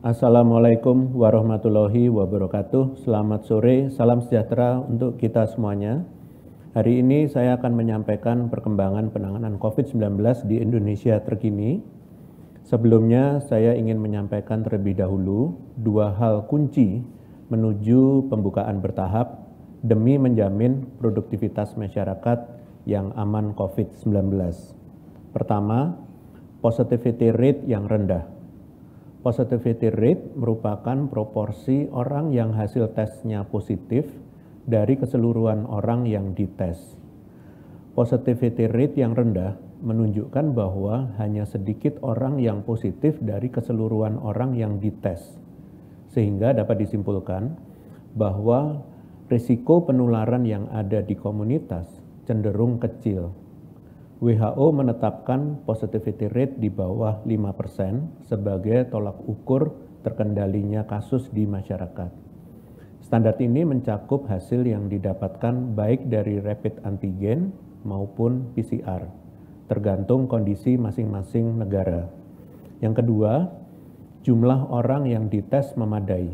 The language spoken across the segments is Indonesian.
Assalamualaikum warahmatullahi wabarakatuh. Selamat sore, salam sejahtera untuk kita semuanya. Hari ini saya akan menyampaikan perkembangan penanganan COVID-19 di Indonesia terkini. Sebelumnya saya ingin menyampaikan terlebih dahulu dua hal kunci menuju pembukaan bertahap demi menjamin produktivitas masyarakat yang aman COVID-19. Pertama, positivity rate yang rendah. Positivity rate merupakan proporsi orang yang hasil tesnya positif dari keseluruhan orang yang dites. Positivity rate yang rendah menunjukkan bahwa hanya sedikit orang yang positif dari keseluruhan orang yang dites, sehingga dapat disimpulkan bahwa risiko penularan yang ada di komunitas cenderung kecil. WHO menetapkan positivity rate di bawah 5% sebagai tolak ukur terkendalinya kasus di masyarakat. Standar ini mencakup hasil yang didapatkan baik dari rapid antigen maupun PCR, tergantung kondisi masing-masing negara. Yang kedua, jumlah orang yang dites memadai.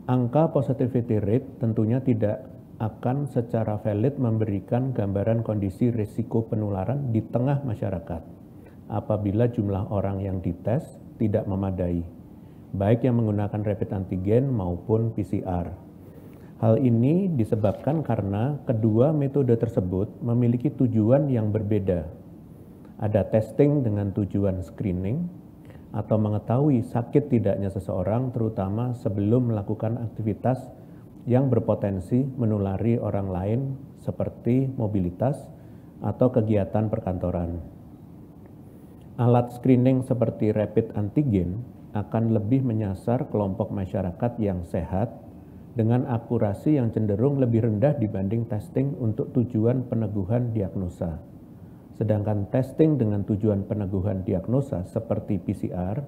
Angka positivity rate tentunya tidak akan secara valid memberikan gambaran kondisi risiko penularan di tengah masyarakat apabila jumlah orang yang dites tidak memadai, baik yang menggunakan rapid antigen maupun PCR. Hal ini disebabkan karena kedua metode tersebut memiliki tujuan yang berbeda. Ada testing dengan tujuan screening atau mengetahui sakit tidaknya seseorang terutama sebelum melakukan aktivitas yang berpotensi menulari orang lain seperti mobilitas atau kegiatan perkantoran. Alat screening seperti rapid antigen akan lebih menyasar kelompok masyarakat yang sehat dengan akurasi yang cenderung lebih rendah dibanding testing untuk tujuan peneguhan diagnosa. Sedangkan testing dengan tujuan peneguhan diagnosa seperti PCR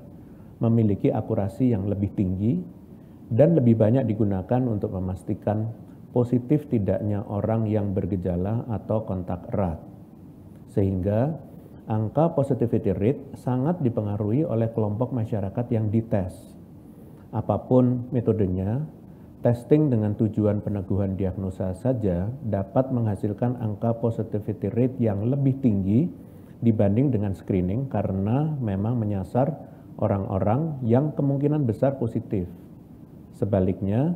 memiliki akurasi yang lebih tinggi dan lebih banyak digunakan untuk memastikan positif tidaknya orang yang bergejala atau kontak erat. Sehingga angka positivity rate sangat dipengaruhi oleh kelompok masyarakat yang dites. Apapun metodenya, testing dengan tujuan peneguhan diagnosa saja dapat menghasilkan angka positivity rate yang lebih tinggi dibanding dengan screening karena memang menyasar orang-orang yang kemungkinan besar positif. Sebaliknya,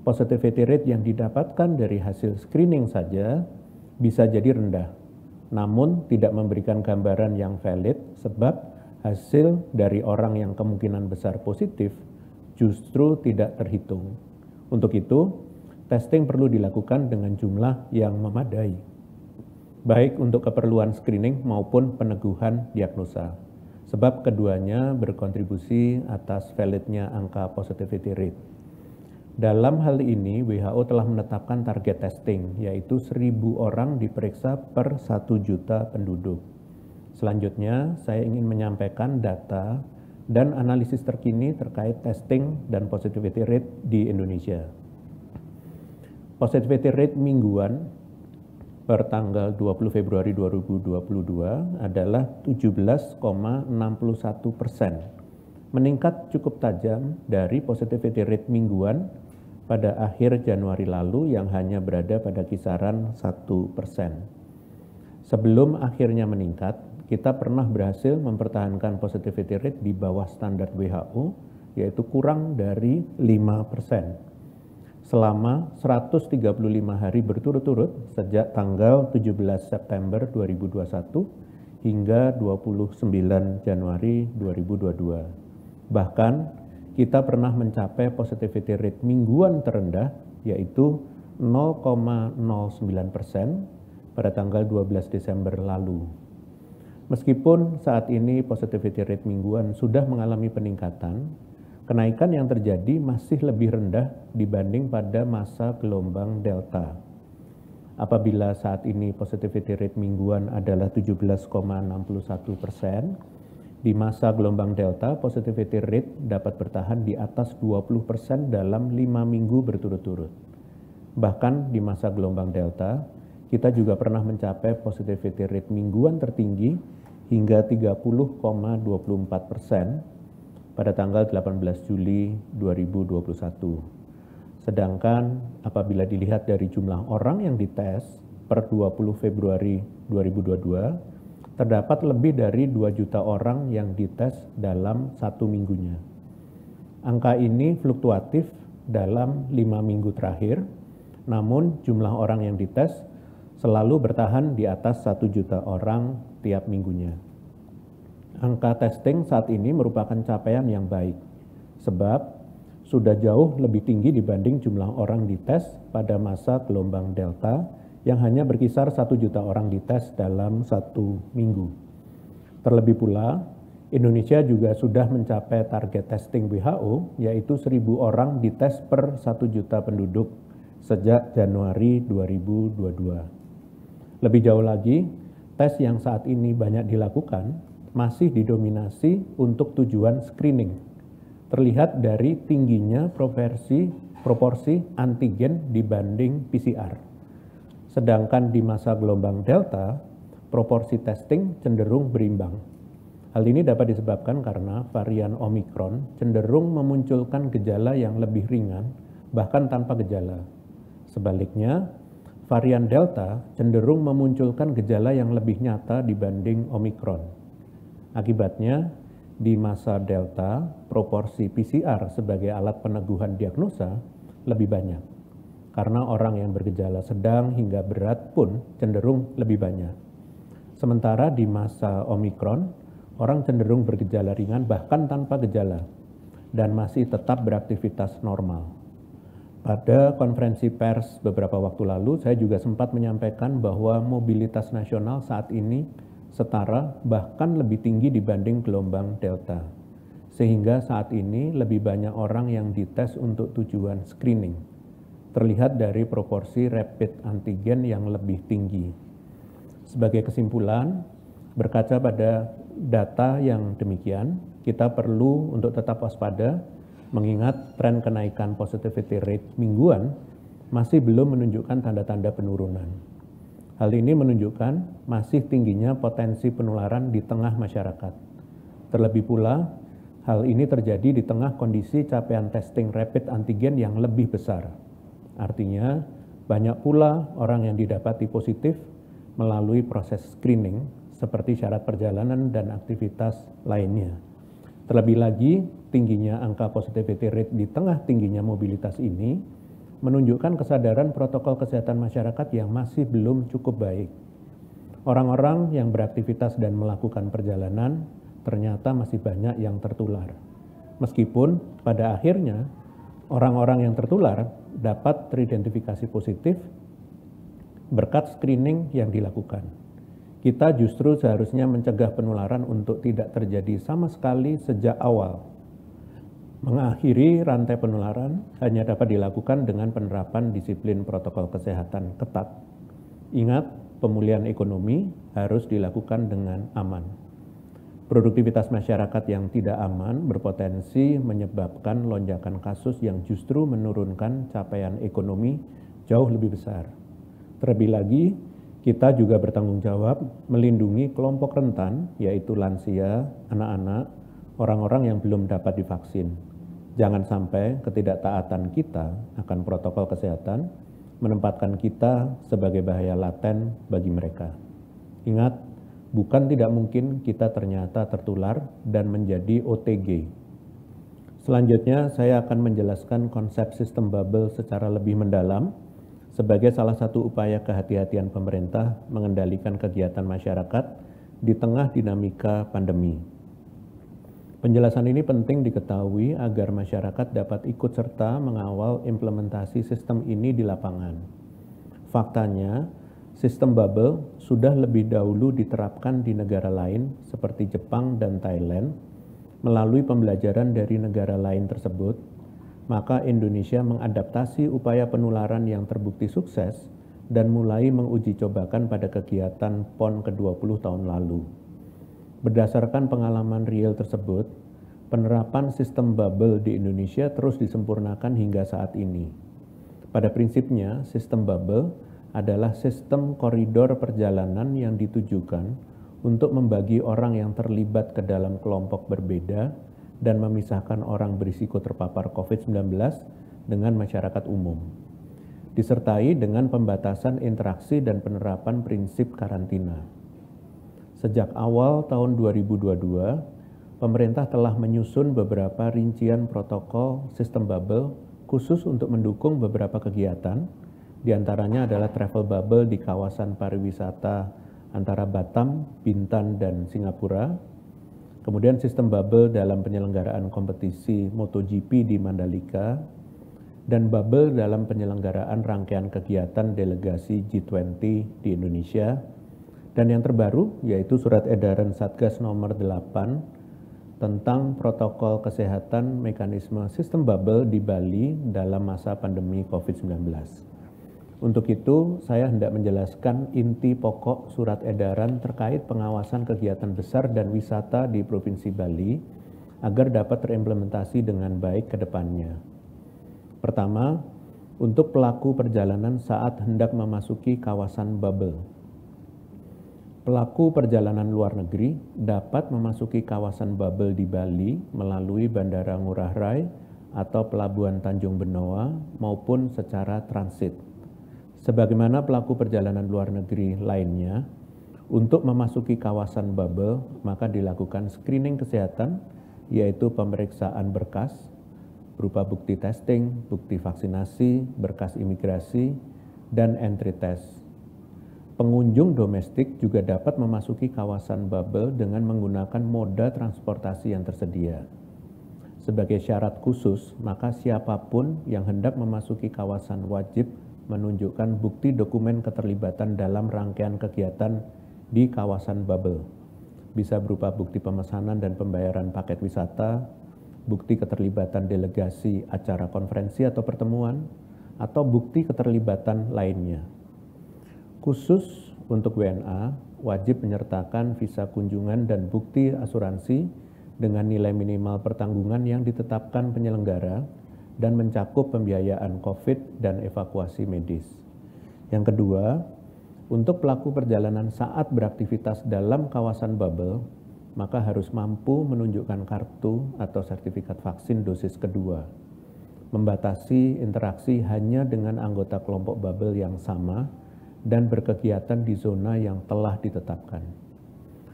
positivity rate yang didapatkan dari hasil screening saja bisa jadi rendah, namun tidak memberikan gambaran yang valid sebab hasil dari orang yang kemungkinan besar positif justru tidak terhitung. Untuk itu, testing perlu dilakukan dengan jumlah yang memadai, baik untuk keperluan screening maupun peneguhan diagnosa, sebab keduanya berkontribusi atas validnya angka positivity rate. Dalam hal ini, WHO telah menetapkan target testing, yaitu 1.000 orang diperiksa per 1 juta penduduk. Selanjutnya, saya ingin menyampaikan data dan analisis terkini terkait testing dan positivity rate di Indonesia. Positivity rate mingguan per tanggal 20 Februari 2022 adalah 17,61%. Meningkat cukup tajam dari positivity rate mingguan pada akhir Januari lalu yang hanya berada pada kisaran 1%. Sebelum akhirnya meningkat, kita pernah berhasil mempertahankan positivity rate di bawah standar WHO, yaitu kurang dari 5%. Selama 135 hari berturut-turut sejak tanggal 17 September 2021 hingga 29 Januari 2022. Bahkan, kita pernah mencapai positivity rate mingguan terendah, yaitu 0,09% pada tanggal 12 Desember lalu. Meskipun saat ini positivity rate mingguan sudah mengalami peningkatan, kenaikan yang terjadi masih lebih rendah dibanding pada masa gelombang Delta. Apabila saat ini positivity rate mingguan adalah 17,61%, di masa gelombang Delta, positivity rate dapat bertahan di atas 20% dalam 5 minggu berturut-turut. Bahkan di masa gelombang Delta, kita juga pernah mencapai positivity rate mingguan tertinggi hingga 30,24% pada tanggal 18 Juli 2021. Sedangkan apabila dilihat dari jumlah orang yang dites per 20 Februari 2022, terdapat lebih dari 2 juta orang yang dites dalam 1 minggunya. Angka ini fluktuatif dalam 5 minggu terakhir, namun jumlah orang yang dites selalu bertahan di atas 1 juta orang tiap minggunya. Angka testing saat ini merupakan capaian yang baik, sebab sudah jauh lebih tinggi dibanding jumlah orang dites pada masa gelombang Delta yang hanya berkisar 1 juta orang dites dalam 1 minggu. Terlebih pula, Indonesia juga sudah mencapai target testing WHO, yaitu 1.000 orang dites per 1 juta penduduk sejak Januari 2022. Lebih jauh lagi, tes yang saat ini banyak dilakukan masih didominasi untuk tujuan screening. Terlihat dari tingginya proporsi antigen dibanding PCR. Sedangkan di masa gelombang Delta, proporsi testing cenderung berimbang. Hal ini dapat disebabkan karena varian Omicron cenderung memunculkan gejala yang lebih ringan, bahkan tanpa gejala. Sebaliknya, varian Delta cenderung memunculkan gejala yang lebih nyata dibanding Omicron. Akibatnya, di masa Delta, proporsi PCR sebagai alat peneguhan diagnosa lebih banyak. Karena orang yang bergejala sedang hingga berat pun cenderung lebih banyak. Sementara di masa Omicron, orang cenderung bergejala ringan bahkan tanpa gejala dan masih tetap beraktivitas normal. Pada konferensi pers beberapa waktu lalu, saya juga sempat menyampaikan bahwa mobilitas nasional saat ini setara bahkan lebih tinggi dibanding gelombang Delta. Sehingga saat ini lebih banyak orang yang dites untuk tujuan screening. Terlihat dari proporsi rapid antigen yang lebih tinggi. Sebagai kesimpulan, berkaca pada data yang demikian, kita perlu untuk tetap waspada, mengingat tren kenaikan positivity rate mingguan masih belum menunjukkan tanda-tanda penurunan. Hal ini menunjukkan masih tingginya potensi penularan di tengah masyarakat. Terlebih pula, hal ini terjadi di tengah kondisi capaian testing rapid antigen yang lebih besar. Artinya, banyak pula orang yang didapati positif melalui proses screening seperti syarat perjalanan dan aktivitas lainnya. Terlebih lagi, tingginya angka positivity rate di tengah tingginya mobilitas ini menunjukkan kesadaran protokol kesehatan masyarakat yang masih belum cukup baik. Orang-orang yang beraktivitas dan melakukan perjalanan ternyata masih banyak yang tertular. Meskipun pada akhirnya orang-orang yang tertular dapat teridentifikasi positif berkat screening yang dilakukan. Kita justru seharusnya mencegah penularan untuk tidak terjadi sama sekali sejak awal. Mengakhiri rantai penularan hanya dapat dilakukan dengan penerapan disiplin protokol kesehatan ketat. Ingat, pemulihan ekonomi harus dilakukan dengan aman. Produktivitas masyarakat yang tidak aman berpotensi menyebabkan lonjakan kasus yang justru menurunkan capaian ekonomi jauh lebih besar. Terlebih lagi, kita juga bertanggung jawab melindungi kelompok rentan, yaitu lansia, anak-anak, orang-orang yang belum dapat divaksin. Jangan sampai ketidaktaatan kita akan protokol kesehatan menempatkan kita sebagai bahaya laten bagi mereka. Ingat, bukan tidak mungkin kita ternyata tertular dan menjadi OTG. Selanjutnya, saya akan menjelaskan konsep sistem bubble secara lebih mendalam sebagai salah satu upaya kehati-hatian pemerintah mengendalikan kegiatan masyarakat di tengah dinamika pandemi. Penjelasan ini penting diketahui agar masyarakat dapat ikut serta mengawal implementasi sistem ini di lapangan. Faktanya, sistem bubble sudah lebih dahulu diterapkan di negara lain seperti Jepang dan Thailand. Melalui pembelajaran dari negara lain tersebut, maka Indonesia mengadaptasi upaya penularan yang terbukti sukses dan mulai menguji cobakan pada kegiatan PON ke-20 tahun lalu. Berdasarkan pengalaman real tersebut, penerapan sistem bubble di Indonesia terus disempurnakan hingga saat ini. Pada prinsipnya, sistem bubble adalah sistem koridor perjalanan yang ditujukan untuk membagi orang yang terlibat ke dalam kelompok berbeda dan memisahkan orang berisiko terpapar COVID-19 dengan masyarakat umum, disertai dengan pembatasan interaksi dan penerapan prinsip karantina. Sejak awal tahun 2022, pemerintah telah menyusun beberapa rincian protokol sistem bubble khusus untuk mendukung beberapa kegiatan, diantaranya adalah travel bubble di kawasan pariwisata antara Batam, Bintan, dan Singapura, kemudian sistem bubble dalam penyelenggaraan kompetisi MotoGP di Mandalika, dan bubble dalam penyelenggaraan rangkaian kegiatan delegasi G20 di Indonesia, dan yang terbaru yaitu surat edaran Satgas nomor 8 tentang protokol kesehatan mekanisme sistem bubble di Bali dalam masa pandemi COVID-19. Untuk itu, saya hendak menjelaskan inti pokok surat edaran terkait pengawasan kegiatan besar dan wisata di Provinsi Bali agar dapat terimplementasi dengan baik ke depannya. Pertama, untuk pelaku perjalanan saat hendak memasuki kawasan bubble. Pelaku perjalanan luar negeri dapat memasuki kawasan bubble di Bali melalui Bandara Ngurah Rai atau Pelabuhan Tanjung Benoa maupun secara transit. Sebagaimana pelaku perjalanan luar negeri lainnya, untuk memasuki kawasan bubble, maka dilakukan screening kesehatan, yaitu pemeriksaan berkas, berupa bukti testing, bukti vaksinasi, berkas imigrasi, dan entry test. Pengunjung domestik juga dapat memasuki kawasan bubble dengan menggunakan moda transportasi yang tersedia. Sebagai syarat khusus, maka siapapun yang hendak memasuki kawasan wajib menunjukkan bukti dokumen keterlibatan dalam rangkaian kegiatan di kawasan bubble. Bisa berupa bukti pemesanan dan pembayaran paket wisata, bukti keterlibatan delegasi acara konferensi atau pertemuan, atau bukti keterlibatan lainnya. Khusus untuk WNA, wajib menyertakan visa kunjungan dan bukti asuransi dengan nilai minimal pertanggungan yang ditetapkan penyelenggara dan mencakup pembiayaan COVID dan evakuasi medis. Yang kedua, untuk pelaku perjalanan saat beraktivitas dalam kawasan bubble, maka harus mampu menunjukkan kartu atau sertifikat vaksin dosis kedua, membatasi interaksi hanya dengan anggota kelompok bubble yang sama, dan berkegiatan di zona yang telah ditetapkan.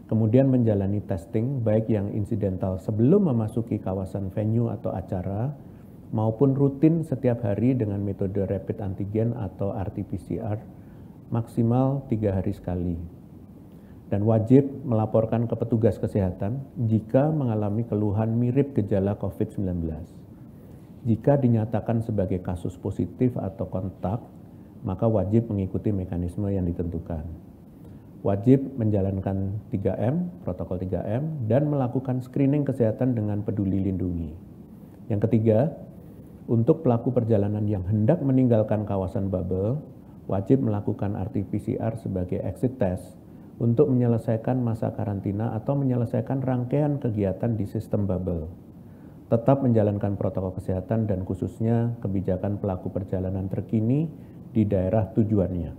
Kemudian menjalani testing baik yang insidental sebelum memasuki kawasan venue atau acara, maupun rutin setiap hari dengan metode rapid antigen atau RT-PCR maksimal 3 hari sekali. Dan wajib melaporkan ke petugas kesehatan jika mengalami keluhan mirip gejala COVID-19. Jika dinyatakan sebagai kasus positif atau kontak, maka wajib mengikuti mekanisme yang ditentukan. Wajib menjalankan 3M, protokol 3M, dan melakukan screening kesehatan dengan Peduli Lindungi. Yang ketiga, untuk pelaku perjalanan yang hendak meninggalkan kawasan bubble, wajib melakukan RT-PCR sebagai exit test untuk menyelesaikan masa karantina atau menyelesaikan rangkaian kegiatan di sistem bubble. Tetap menjalankan protokol kesehatan dan khususnya kebijakan pelaku perjalanan terkini di daerah tujuannya.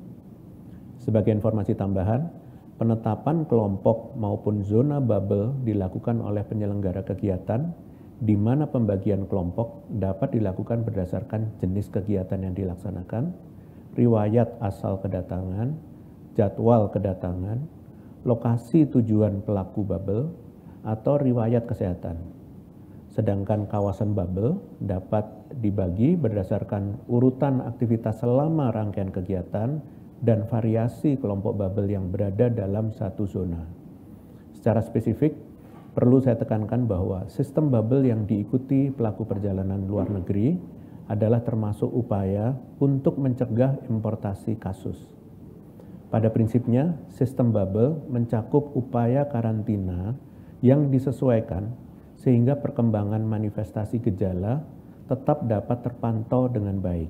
Sebagai informasi tambahan, penetapan kelompok maupun zona bubble dilakukan oleh penyelenggara kegiatan, di mana pembagian kelompok dapat dilakukan berdasarkan jenis kegiatan yang dilaksanakan, riwayat asal kedatangan, jadwal kedatangan, lokasi tujuan pelaku bubble, atau riwayat kesehatan. Sedangkan kawasan bubble dapat dibagi berdasarkan urutan aktivitas selama rangkaian kegiatan dan variasi kelompok bubble yang berada dalam satu zona. Secara spesifik, perlu saya tekankan bahwa sistem bubble yang diikuti pelaku perjalanan luar negeri adalah termasuk upaya untuk mencegah importasi kasus. Pada prinsipnya, sistem bubble mencakup upaya karantina yang disesuaikan sehingga perkembangan manifestasi gejala tetap dapat terpantau dengan baik.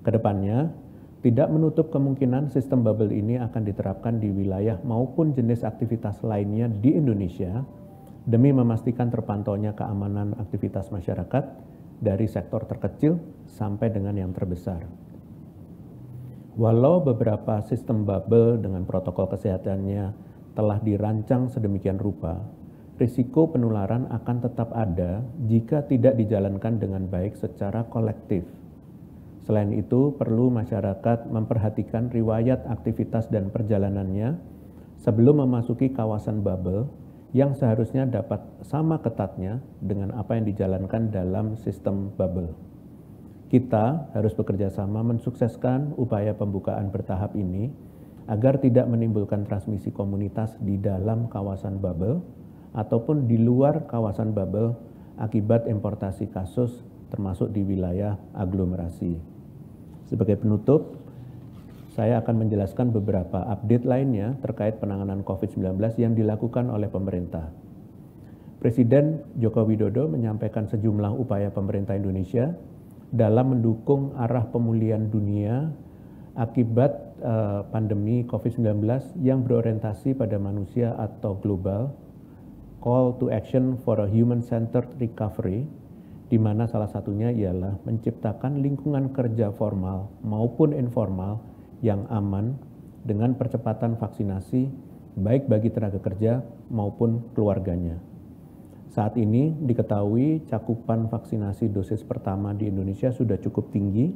Kedepannya, tidak menutup kemungkinan sistem bubble ini akan diterapkan di wilayah maupun jenis aktivitas lainnya di Indonesia demi memastikan terpantaunya keamanan aktivitas masyarakat dari sektor terkecil sampai dengan yang terbesar. Walau beberapa sistem bubble dengan protokol kesehatannya telah dirancang sedemikian rupa, risiko penularan akan tetap ada jika tidak dijalankan dengan baik secara kolektif. Selain itu, perlu masyarakat memperhatikan riwayat aktivitas dan perjalanannya sebelum memasuki kawasan bubble yang seharusnya dapat sama ketatnya dengan apa yang dijalankan dalam sistem bubble. Kita harus bekerja sama mensukseskan upaya pembukaan bertahap ini agar tidak menimbulkan transmisi komunitas di dalam kawasan bubble ataupun di luar kawasan bubble akibat importasi kasus termasuk di wilayah aglomerasi. Sebagai penutup, saya akan menjelaskan beberapa update lainnya terkait penanganan COVID-19 yang dilakukan oleh pemerintah. Presiden Joko Widodo menyampaikan sejumlah upaya pemerintah Indonesia dalam mendukung arah pemulihan dunia akibat pandemi COVID-19 yang berorientasi pada manusia atau global, Call to Action for a Human-Centered Recovery, di mana salah satunya ialah menciptakan lingkungan kerja formal maupun informal yang aman dengan percepatan vaksinasi baik bagi tenaga kerja maupun keluarganya. Saat ini diketahui cakupan vaksinasi dosis pertama di Indonesia sudah cukup tinggi,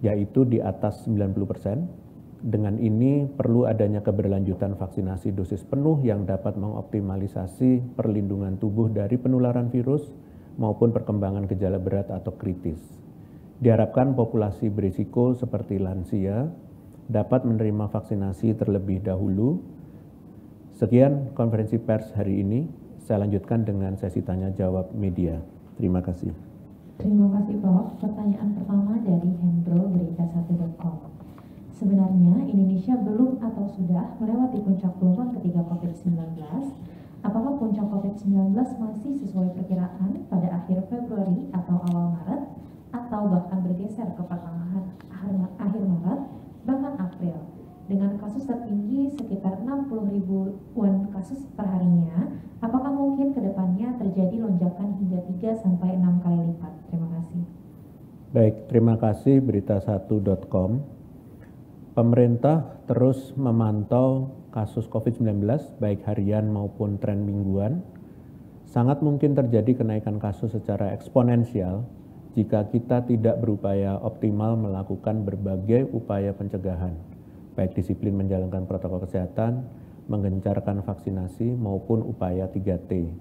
yaitu di atas 90%. Dengan ini perlu adanya keberlanjutan vaksinasi dosis penuh yang dapat mengoptimalisasi perlindungan tubuh dari penularan virus maupun perkembangan gejala berat atau kritis. Diharapkan populasi berisiko seperti lansia dapat menerima vaksinasi terlebih dahulu. Sekian konferensi pers hari ini. Saya lanjutkan dengan sesi tanya jawab media. Terima kasih. Terima kasih Prof. Pertanyaan pertama dari Hendro berita1.com. Sebenarnya Indonesia belum atau sudah melewati puncak gelombang ketiga COVID-19. Apakah puncak COVID-19 masih sesuai perkiraan pada akhir Februari atau awal Maret, atau bahkan bergeser ke pertengahan akhir Maret, bahkan April? Dengan kasus tertinggi sekitar 60.000-an kasus per harinya, apakah mungkin ke depannya terjadi lonjakan hingga 3-6 kali lipat? Terima kasih. Baik, terima kasih berita1.com. Pemerintah terus memantau kasus COVID-19 baik harian maupun tren mingguan. Sangat mungkin terjadi kenaikan kasus secara eksponensial jika kita tidak berupaya optimal melakukan berbagai upaya pencegahan, baik disiplin menjalankan protokol kesehatan, menggencarkan vaksinasi maupun upaya 3T.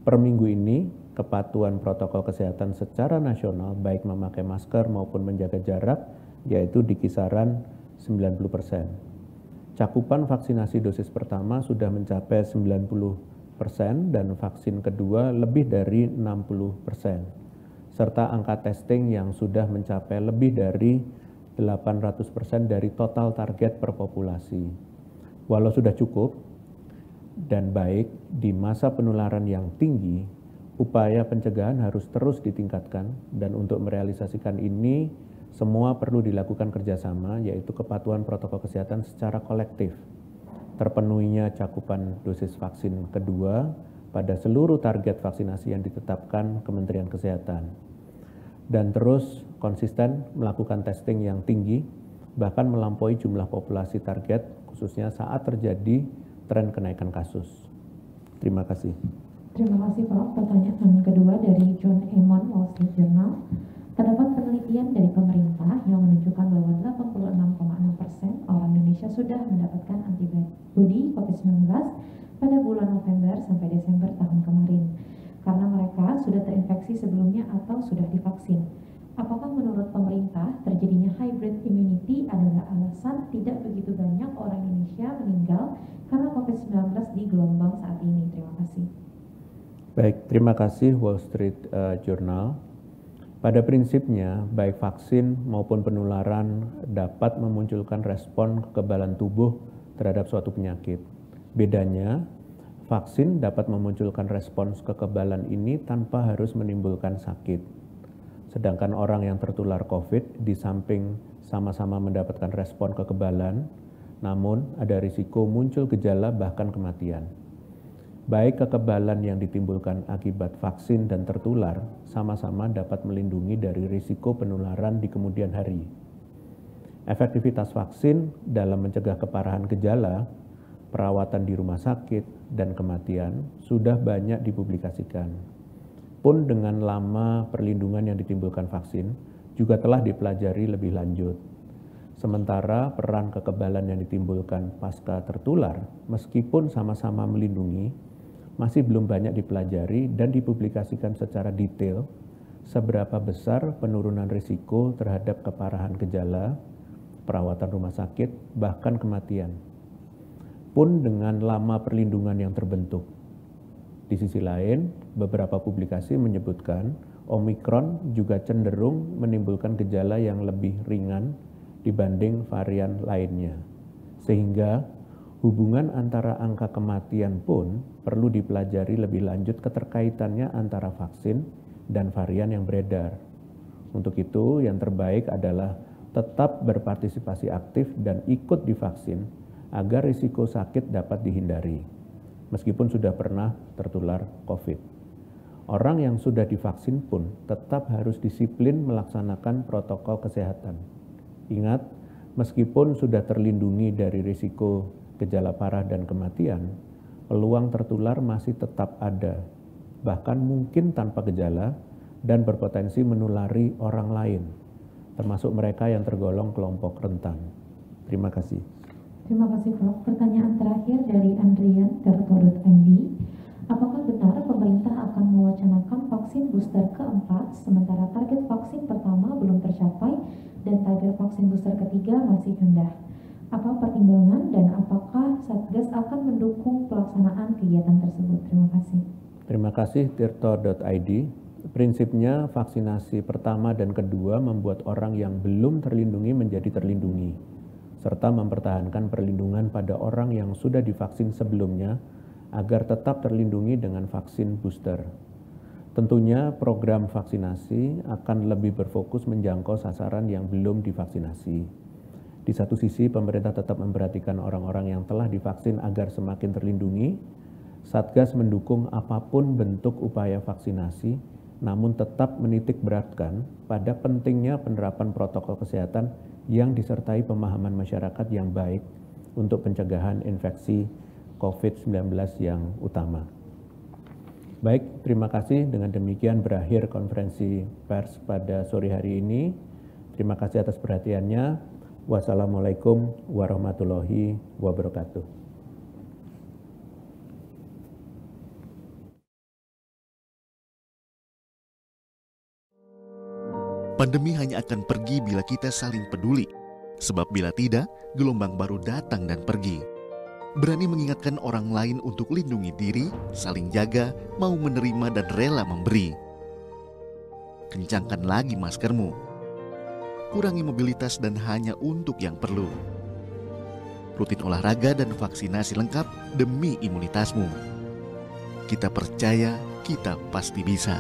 Per minggu ini, kepatuhan protokol kesehatan secara nasional baik memakai masker maupun menjaga jarak yaitu di kisaran 90%. Cakupan vaksinasi dosis pertama sudah mencapai 90% dan vaksin kedua lebih dari 60%. Serta angka testing yang sudah mencapai lebih dari 800% dari total target per populasi. Walau sudah cukup dan baik di masa penularan yang tinggi, upaya pencegahan harus terus ditingkatkan dan untuk merealisasikan ini semua perlu dilakukan kerjasama, yaitu kepatuhan protokol kesehatan secara kolektif. Terpenuhinya cakupan dosis vaksin kedua pada seluruh target vaksinasi yang ditetapkan Kementerian Kesehatan. Dan terus konsisten melakukan testing yang tinggi, bahkan melampaui jumlah populasi target, khususnya saat terjadi tren kenaikan kasus. Terima kasih. Terima kasih Prof. Pertanyaan kedua dari John Emon, Wall Street Journal. Terdapat penelitian dari pemerintah yang menunjukkan bahwa 86,6% orang Indonesia sudah mendapatkan antibodi COVID-19 pada bulan November sampai Desember tahun kemarin, karena mereka sudah terinfeksi sebelumnya atau sudah divaksin. Apakah menurut pemerintah terjadinya hybrid immunity adalah alasan tidak begitu banyak orang Indonesia meninggal karena COVID-19 di gelombang saat ini? Terima kasih. Baik, terima kasih Wall Street Journal. Pada prinsipnya, baik vaksin maupun penularan dapat memunculkan respon kekebalan tubuh terhadap suatu penyakit. Bedanya, vaksin dapat memunculkan respons kekebalan ini tanpa harus menimbulkan sakit. Sedangkan orang yang tertular COVID di samping sama-sama mendapatkan respon kekebalan, namun ada risiko muncul gejala bahkan kematian. Baik kekebalan yang ditimbulkan akibat vaksin dan tertular sama-sama dapat melindungi dari risiko penularan di kemudian hari. Efektivitas vaksin dalam mencegah keparahan gejala perawatan di rumah sakit, dan kematian sudah banyak dipublikasikan. Pun dengan lama perlindungan yang ditimbulkan vaksin juga telah dipelajari lebih lanjut. Sementara peran kekebalan yang ditimbulkan pasca tertular, meskipun sama-sama melindungi, masih belum banyak dipelajari dan dipublikasikan secara detail seberapa besar penurunan risiko terhadap keparahan gejala, perawatan rumah sakit, bahkan kematian. Pun dengan lama perlindungan yang terbentuk. Di sisi lain, beberapa publikasi menyebutkan Omikron juga cenderung menimbulkan gejala yang lebih ringan dibanding varian lainnya. Sehingga hubungan antara angka kematian pun perlu dipelajari lebih lanjut keterkaitannya antara vaksin dan varian yang beredar. Untuk itu, yang terbaik adalah tetap berpartisipasi aktif dan ikut divaksin agar risiko sakit dapat dihindari, meskipun sudah pernah tertular COVID. Orang yang sudah divaksin pun tetap harus disiplin melaksanakan protokol kesehatan. Ingat, meskipun sudah terlindungi dari risiko gejala parah dan kematian, peluang tertular masih tetap ada, bahkan mungkin tanpa gejala dan berpotensi menulari orang lain, termasuk mereka yang tergolong kelompok rentan. Terima kasih. Terima kasih Prof. Pertanyaan terakhir dari Andrian Terto.id. Apakah benar pemerintah akan mewacanakan vaksin booster keempat sementara target vaksin pertama belum tercapai dan target vaksin booster ketiga masih rendah? Apa pertimbangan dan apakah Satgas akan mendukung pelaksanaan kegiatan tersebut? Terima kasih. Terima kasih Tirto.id. Prinsipnya vaksinasi pertama dan kedua membuat orang yang belum terlindungi menjadi terlindungi, serta mempertahankan perlindungan pada orang yang sudah divaksin sebelumnya agar tetap terlindungi dengan vaksin booster. Tentunya program vaksinasi akan lebih berfokus menjangkau sasaran yang belum divaksinasi. Di satu sisi, pemerintah tetap memperhatikan orang-orang yang telah divaksin agar semakin terlindungi. Satgas mendukung apapun bentuk upaya vaksinasi, namun tetap menitik beratkan pada pentingnya penerapan protokol kesehatan yang disertai pemahaman masyarakat yang baik untuk pencegahan infeksi COVID-19 yang utama. Baik, terima kasih. Dengan demikian berakhir konferensi pers pada sore hari ini. Terima kasih atas perhatiannya. Wassalamualaikum warahmatullahi wabarakatuh. Pandemi hanya akan pergi bila kita saling peduli. Sebab bila tidak, gelombang baru datang dan pergi. Berani mengingatkan orang lain untuk lindungi diri, saling jaga, mau menerima dan rela memberi. Kencangkan lagi maskermu. Kurangi mobilitas dan hanya untuk yang perlu. Rutin olahraga dan vaksinasi lengkap demi imunitasmu. Kita percaya, kita pasti bisa.